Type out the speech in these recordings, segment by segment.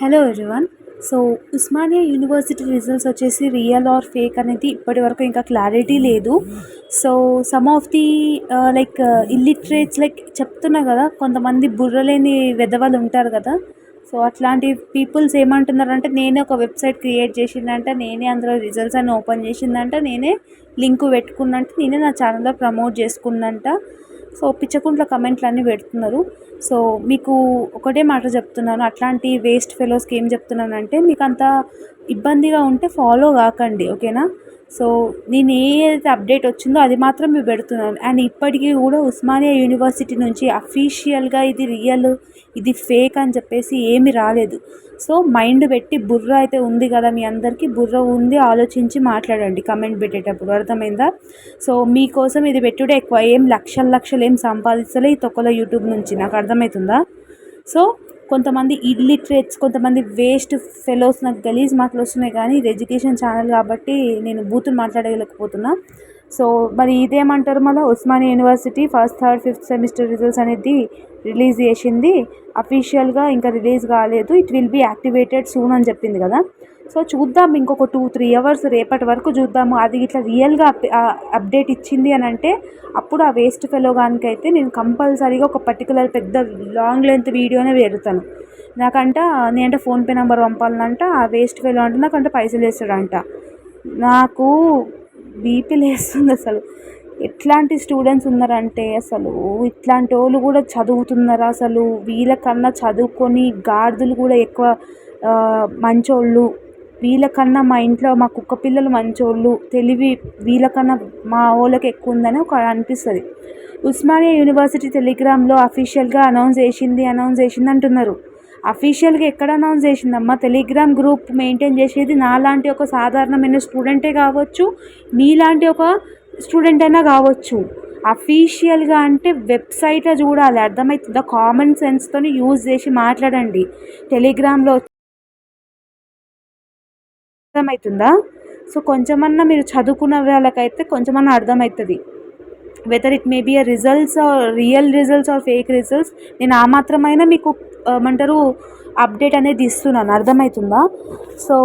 Hello everyone. So Osmania university results వచ్చేసి real are fake అనేది ఇప్పటి వరకు ఇంకా క్లారిటీ లేదు. So some of the like illiterates like చెప్తున్నా కదా, కొంతమంది బుర్రలేని వెధవలు ఉంటారు కదా. సో అట్లాంటి పీపుల్స్ ఏమంటున్నారంటే, నేనే ఒక వెబ్సైట్ క్రియేట్ చేసిందంట, నేనే అందులో రిజల్ట్స్ అని ఓపెన్ చేసిందంట, నేనే లింక్ పెట్టుకున్నంట, నేనే నా ఛానల్లో ప్రమోట్ చేసుకున్నంట. సో పిచ్చకుంట్ల కమెంట్లు అన్నీ పెడుతున్నారు. సో మీకు ఒకటే మాట చెప్తున్నాను, అట్లాంటి వేస్ట్ ఫెలోస్కి ఏం చెప్తున్నానంటే, మీకు అంత ఇబ్బందిగా ఉంటే ఫాలో కాకండి, ఓకేనా. సో నేను ఏదైతే అప్డేట్ వచ్చిందో అది మాత్రం మీరు పెడుతున్నాను. అండ్ ఇప్పటికీ కూడా ఉస్మానియా యూనివర్సిటీ నుంచి అఫీషియల్గా ఇది రియల్, ఇది ఫేక్ అని చెప్పేసి ఏమీ రాలేదు. సో మైండ్ పెట్టి, బుర్ర అయితే ఉంది కదా, మీ అందరికీ బుర్ర ఉంది, ఆలోచించి మాట్లాడండి కమెంట్ పెట్టేటప్పుడు, అర్థమైందా. సో మీకోసం ఇది పెట్టుడే ఎక్కువ, ఏం లక్షలు ఏం సంపాదిస్తలే ఈ తొక్కలో యూట్యూబ్ నుంచి, నాకు అర్థమవుతుందా. సో కొంతమంది ఇల్లిటరేట్స్, కొంతమంది వేస్ట్ ఫెలోస్, నాకు గలీజ్ మాటలు వస్తున్నాయి, కానీ ఇది ఎడ్యుకేషన్ ఛానల్ కాబట్టి నేను బూతులు మాట్లాడలేకపోతున్నా. సో మరి ఇదేమంటారు, మళ్ళీ Osmania university first, third, fifth semester results అనేది రిలీజ్ చేసింది, అఫీషియల్గా ఇంకా రిలీజ్ కాలేదు, it will be activated soon అని చెప్పింది కదా. సో చూద్దాం, ఇంకొక 2-3 అవర్స్ రేపటి వరకు చూద్దాము. అది ఇట్లా రియల్గా అప్డేట్ ఇచ్చింది అని అంటే, అప్పుడు ఆ వేస్ట్ ఫెలో గానికైతే నేను కంపల్సరీగా ఒక పర్టికులర్ పెద్ద లాంగ్ లెంత్ వీడియోనే పెడతాను. నాకంట నేనంటే ఫోన్పే నెంబర్ పంపాలంట, ఆ వేస్ట్ ఫెలో అంటే నాకంటే పైసలు వేస్తాడంట. నాకు బీపీ లేస్తుంది అసలు. ఎట్లాంటి స్టూడెంట్స్ ఉన్నారంటే, అసలు ఇట్లాంటి వాళ్ళు కూడా చదువుతున్నారు. అసలు వీళ్ళకన్నా చదువుకొని గాడిదలు కూడా ఎక్కువ మంచోళ్ళు. వీళ్ళకన్నా మా ఇంట్లో మా కుక్క పిల్లలు మంచోళ్ళు, తెలివి వీళ్ళకన్నా మా వాళ్ళకి ఎక్కువ ఉందని ఒక అనిపిస్తుంది. ఉస్మానియా యూనివర్సిటీ టెలిగ్రామ్లో అఫీషియల్గా అనౌన్స్ చేసింది అంటున్నారు. అఫీషియల్గా ఎక్కడ అనౌన్స్ చేసిందమ్మా? టెలిగ్రామ్ గ్రూప్ మెయింటైన్ చేసేది నాలాంటి ఒక సాధారణమైన స్టూడెంటే కావచ్చు, మీలాంటి ఒక స్టూడెంట్ అయినా కావచ్చు. అఫీషియల్గా అంటే వెబ్సైట్లో చూడాలి, అర్థమవుతుందా. కామన్ సెన్స్తో యూజ్ చేసి మాట్లాడండి. టెలిగ్రామ్లో అర్థమవుతుందా. సో కొంచెమన్నా మీరు చదువుకున్న వాళ్ళకైతే కొంచెమన్నా అర్థమవుతుంది. Whether it may be a results are real results are fake results, నేను ఆ మాత్రమైనా మీకు ఏమంటారు అప్డేట్ అనేది ఇస్తున్నాను, అర్థమవుతుందా. సో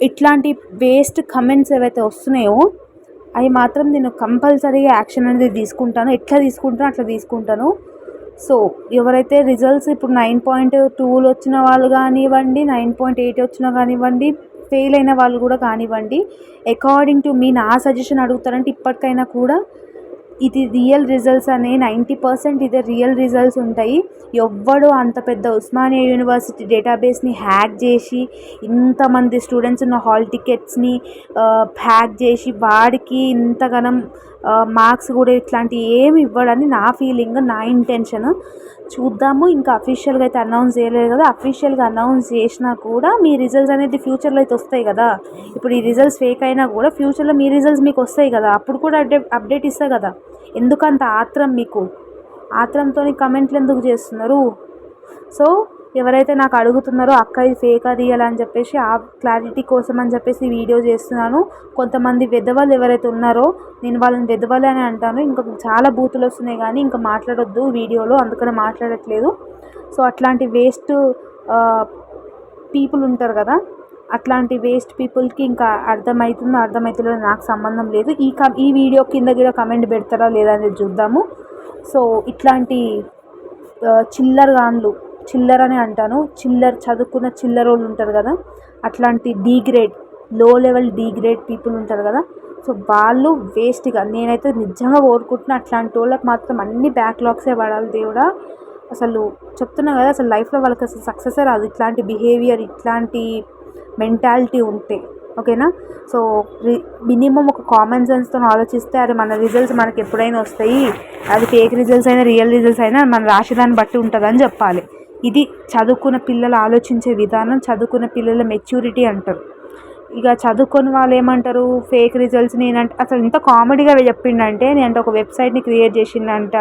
ఇట్లాంటి వేస్ట్ కమెంట్స్ ఏవైతే వస్తున్నాయో అవి మాత్రం నేను కంపల్సరీగా యాక్షన్ అనేది తీసుకుంటాను. ఎట్లా తీసుకుంటానో అట్లా తీసుకుంటాను. సో ఎవరైతే రిజల్ట్స్ ఇప్పుడు 9.2 వచ్చిన వాళ్ళు కానివ్వండి, 9.8 వచ్చినా కానివ్వండి, ఫెయిల్ అయిన వాళ్ళు కూడా కానివ్వండి, అకార్డింగ్ టు మీ నా సజెషన్ అడుగుతారంటే, ఇప్పటికైనా కూడా ఇది రియల్ రిజల్ట్స్ అనే 90% ఇదే రియల్ రిజల్ట్స్ ఉంటాయి. ఎవ్వడు అంత పెద్ద ఉస్మానియా యూనివర్సిటీ డేటాబేస్ని హ్యాక్ చేసి, ఇంతమంది స్టూడెంట్స్ ఉన్న హాల్ టికెట్స్ని హ్యాక్ చేసి, వాడికి ఇంతగానం మార్క్స్ కూడా ఇట్లాంటివి ఏమి ఇవ్వడని నా ఫీలింగ్, నా ఇంటెన్షన్. చూద్దాము. ఇంకా అఫీషియల్గా అయితే అనౌన్స్ చేయలేదు కదా. అఫీషియల్గా అనౌన్స్ చేసినా కూడా మీ రిజల్ట్స్ అనేది ఫ్యూచర్లో అయితే వస్తాయి కదా. ఇప్పుడు ఈ రిజల్ట్స్ ఫేక్ అయినా కూడా ఫ్యూచర్లో మీ రిజల్ట్స్ మీకు వస్తాయి కదా, అప్పుడు కూడా అప్డేట్ ఇస్తాయి కదా. ఎందుకంత ఆత్రం మీకు? ఆత్రంతో కమెంట్లు ఎందుకు చేస్తున్నారు? సో ఎవరైతే నాకు అడుగుతున్నారో, అక్క ఇది ఫేక్ రియల్ అని చెప్పేసి, ఆ క్లారిటీ కోసం అని చెప్పేసి వీడియో చేస్తున్నాను. కొంతమంది వెధవలు ఎవరైతే ఉన్నారో, నేను వాళ్ళని వెధవలు అని అంటాను. ఇంకా చాలా బూతులు వస్తున్నాయి కానీ ఇంకా మాట్లాడొద్దు వీడియోలో, అందుకని మాట్లాడట్లేదు. సో అట్లాంటి వేస్ట్ పీపుల్ ఉంటారు కదా, అట్లాంటి వేస్ట్ పీపుల్కి ఇంకా అర్థమవుతుందో నాకు సంబంధం లేదు. ఈ వీడియో కింద కూడా కమెంట్ పెడతారా లేదా అనేది చూద్దాము. సో ఇట్లాంటి చిల్లర్ అని అంటాను, చదువుకున్న చిల్లరోళ్ళు ఉంటారు కదా, అట్లాంటి లో లెవెల్ డీగ్రేడ్ పీపుల్ ఉంటారు కదా. సో వాళ్ళు వేస్ట్గా, నేనైతే నిజంగా కోరుకుంటున్నా అట్లాంటి వాళ్ళకి మాత్రం అన్ని బ్యాక్లాగ్సే పడాలి దేవుడా. అసలు చెప్తున్నా కదా, అసలు లైఫ్లో వాళ్ళకి అసలు సక్సెసే రాదు ఇట్లాంటి బిహేవియర్, ఇట్లాంటి మెంటాలిటీ ఉంటే, ఓకేనా. సో మినిమం ఒక కామన్ సెన్స్తో ఆలోచిస్తే, అరే మన రిజల్ట్స్ మనకి ఎప్పుడైనా వస్తాయి, అది ఫేక్ రిజల్ట్స్ అయినా రియల్ రిజల్ట్స్ అయినా మన రాసేదాన్ని బట్టి ఉంటుందని చెప్పాలి. ఇది చదువుకున్న పిల్లలు ఆలోచించే విధానం, చదువుకున్న పిల్లల మెచ్యూరిటీ అంటారు. ఇక చదువుకొని వాళ్ళు ఏమంటారు, ఫేక్ రిజల్ట్స్. నేనంటే అసలు ఇంత కామెడీగా చెప్పిండంటే, నేనంటే ఒక వెబ్సైట్ని క్రియేట్ చేసిండంట,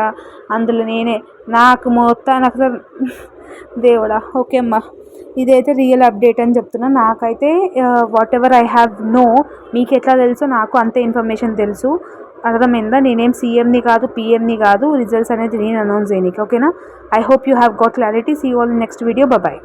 అందులో నాకు మొత్తాన్ని అసలు దేవుడా. ఓకే అమ్మా, ఇదైతే రియల్ అప్డేట్ అని చెప్తున్నా. నాకైతే whatever I have know, మీకు ఎట్లా తెలుసో నాకు అంతే ఇన్ఫర్మేషన్ తెలుసు, అర్థమైందా. నేనేం సీఎంని కాదు, పిఎంని కాదు, రిజల్ట్స్ అనేది నేను అనౌన్స్ చేయనీకి, ఓకేనా. I hope you have got clarity. See you all in next video. Bye.